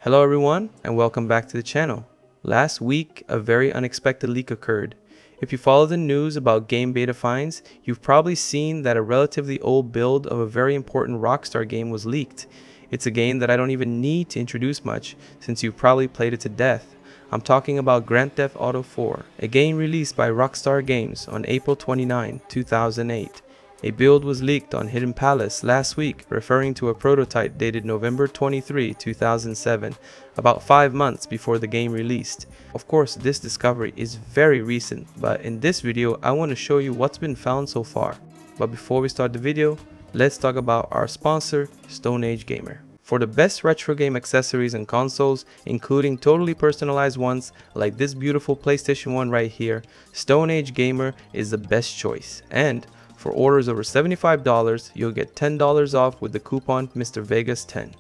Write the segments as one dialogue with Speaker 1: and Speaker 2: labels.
Speaker 1: Hello everyone and welcome back to the channel. Last week, a very unexpected leak occurred. If you follow the news about game beta finds, you've probably seen that a relatively old build of a very important Rockstar game was leaked. It's a game that I don't even need to introduce much, since you've probably played it to death. I'm talking about Grand Theft Auto 4, a game released by Rockstar Games on April 29, 2008. A build was leaked on Hidden Palace last week, referring to a prototype dated November 23, 2007, about 5 months before the game released. Of course, this discovery is very recent, but in this video I want to show you what's been found so far. But before we start the video, let's talk about our sponsor, Stone Age Gamer. For the best retro game accessories and consoles, including totally personalized ones like this beautiful PlayStation 1 right here, Stone Age Gamer is the best choice. And for orders over $75, you'll get $10 off with the coupon Mr. Vegas 10.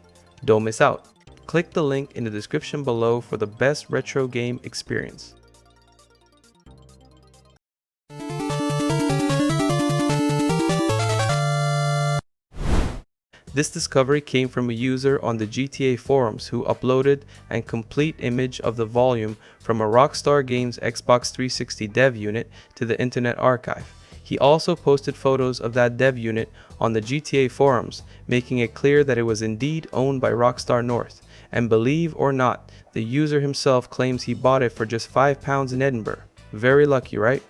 Speaker 1: Don't miss out. Click the link in the description below for the best retro game experience. This discovery came from a user on the GTA forums who uploaded a complete image of the volume from a Rockstar Games Xbox 360 dev unit to the Internet Archive. He also posted photos of that dev unit on the GTA forums, making it clear that it was indeed owned by Rockstar North. And believe or not, the user himself claims he bought it for just £5 in Edinburgh. Very lucky, right?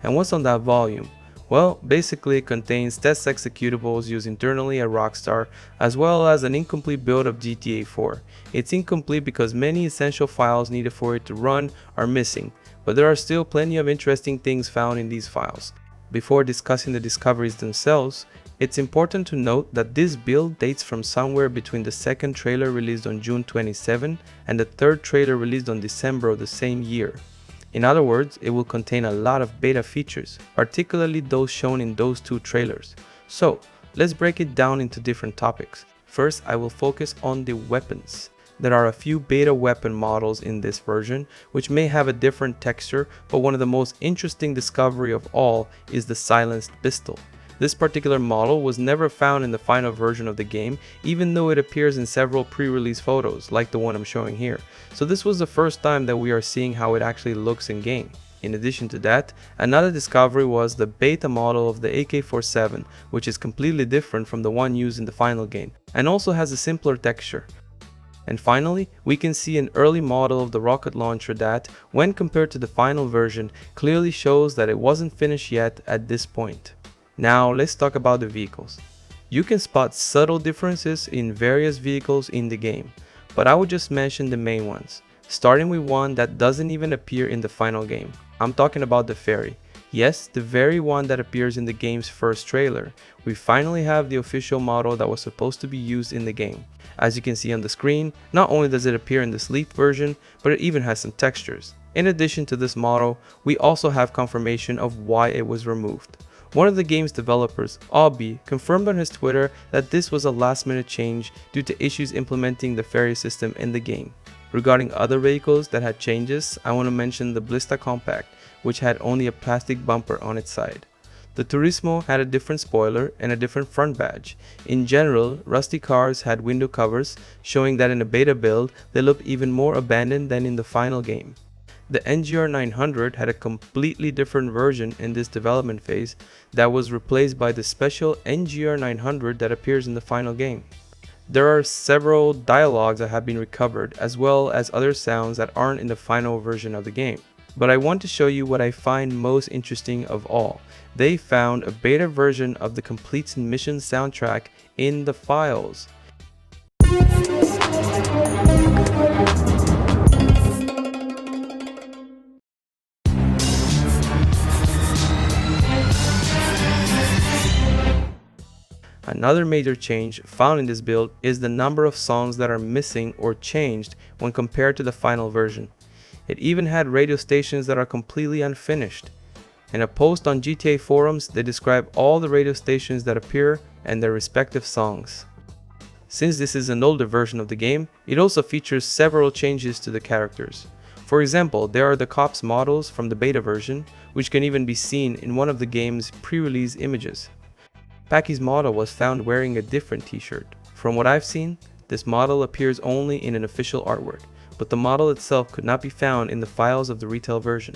Speaker 1: And what's on that volume? Well, basically it contains test executables used internally at Rockstar, as well as an incomplete build of GTA 4. It's incomplete because many essential files needed for it to run are missing, but there are still plenty of interesting things found in these files. Before discussing the discoveries themselves, it's important to note that this build dates from somewhere between the second trailer released on June 27 and the third trailer released on December of the same year. In other words, it will contain a lot of beta features, particularly those shown in those two trailers. So, let's break it down into different topics. First, I will focus on the weapons. There are a few beta weapon models in this version, which may have a different texture, but one of the most interesting discovery of all is the silenced pistol. This particular model was never found in the final version of the game, even though it appears in several pre-release photos, like the one I'm showing here. So this was the first time that we are seeing how it actually looks in game. In addition to that, another discovery was the beta model of the AK-47, which is completely different from the one used in the final game, and also has a simpler texture. And finally, we can see an early model of the rocket launcher that, when compared to the final version, clearly shows that it wasn't finished yet at this point. Now let's talk about the vehicles. You can spot subtle differences in various vehicles in the game, but I would just mention the main ones, starting with one that doesn't even appear in the final game. I'm talking about the ferry. Yes, the very one that appears in the game's first trailer. We finally have the official model that was supposed to be used in the game. As you can see on the screen, not only does it appear in the sleek version, but it even has some textures. In addition to this model, we also have confirmation of why it was removed. One of the game's developers, Obby, confirmed on his Twitter that this was a last-minute change due to issues implementing the ferry system in the game. Regarding other vehicles that had changes, I want to mention the Blista Compact, which had only a plastic bumper on its side. The Turismo had a different spoiler and a different front badge. In general, rusty cars had window covers, showing that in a beta build, they look even more abandoned than in the final game. The NGR 900 had a completely different version in this development phase that was replaced by the special NGR 900 that appears in the final game. There are several dialogues that have been recovered, as well as other sounds that aren't in the final version of the game. But I want to show you what I find most interesting of all. They found a beta version of the complete mission soundtrack in the files. Another major change found in this build is the number of songs that are missing or changed when compared to the final version. It even had radio stations that are completely unfinished. In a post on GTA forums, they describe all the radio stations that appear and their respective songs. Since this is an older version of the game, it also features several changes to the characters. For example, there are the cops models from the beta version, which can even be seen in one of the game's pre-release images. Packy's model was found wearing a different t-shirt. From what I've seen, This model appears only in an official artwork, but the model itself could not be found in the files of the retail version.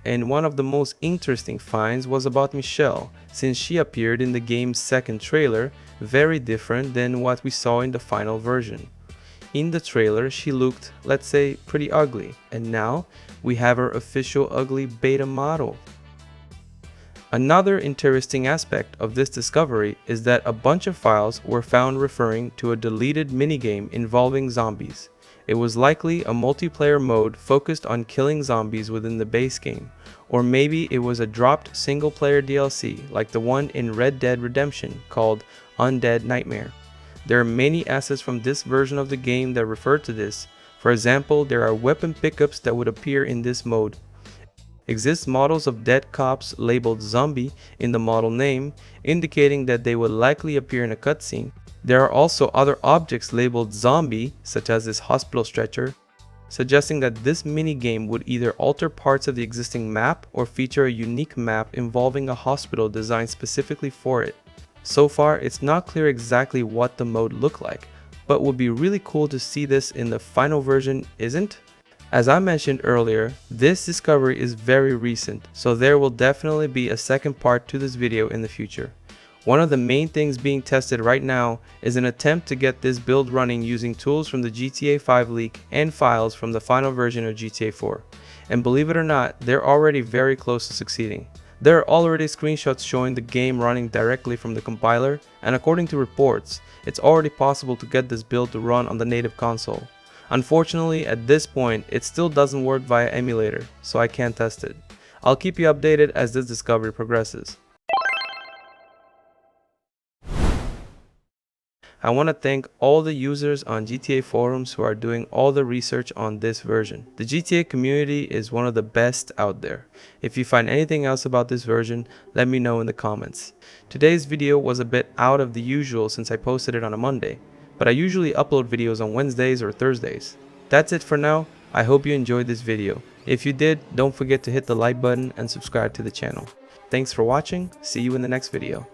Speaker 1: And one of the most interesting finds was about Michelle, since she appeared in the game's second trailer, very different than what we saw in the final version. In the trailer, she looked, let's say, pretty ugly, and now we have her official ugly beta model. Another interesting aspect of this discovery is that a bunch of files were found referring to a deleted minigame involving zombies. It was likely a multiplayer mode focused on killing zombies within the base game, or maybe it was a dropped single-player DLC like the one in Red Dead Redemption called Undead Nightmare. There are many assets from this version of the game that refer to this. For example, there are weapon pickups that would appear in this mode. Exist models of dead cops labeled zombie in the model name, indicating that they would likely appear in a cutscene. There are also other objects labeled zombie, such as this hospital stretcher, suggesting that this minigame would either alter parts of the existing map or feature a unique map involving a hospital designed specifically for it. So far, it's not clear exactly what the mode looked like, but would be really cool to see this in the final version, isn't? As I mentioned earlier, this discovery is very recent, so there will definitely be a second part to this video in the future. One of the main things being tested right now is an attempt to get this build running using tools from the GTA 5 leak and files from the final version of GTA 4. And believe it or not, they're already very close to succeeding. There are already screenshots showing the game running directly from the compiler, and according to reports, it's already possible to get this build to run on the native console. Unfortunately, at this point, it still doesn't work via emulator, so I can't test it. I'll keep you updated as this discovery progresses. I want to thank all the users on GTA forums who are doing all the research on this version. The GTA community is one of the best out there. If you find anything else about this version, let me know in the comments. Today's video was a bit out of the usual since I posted it on a Monday, but I usually upload videos on Wednesdays or Thursdays. That's it for now. I hope you enjoyed this video. If you did, don't forget to hit the like button and subscribe to the channel. Thanks for watching. See you in the next video.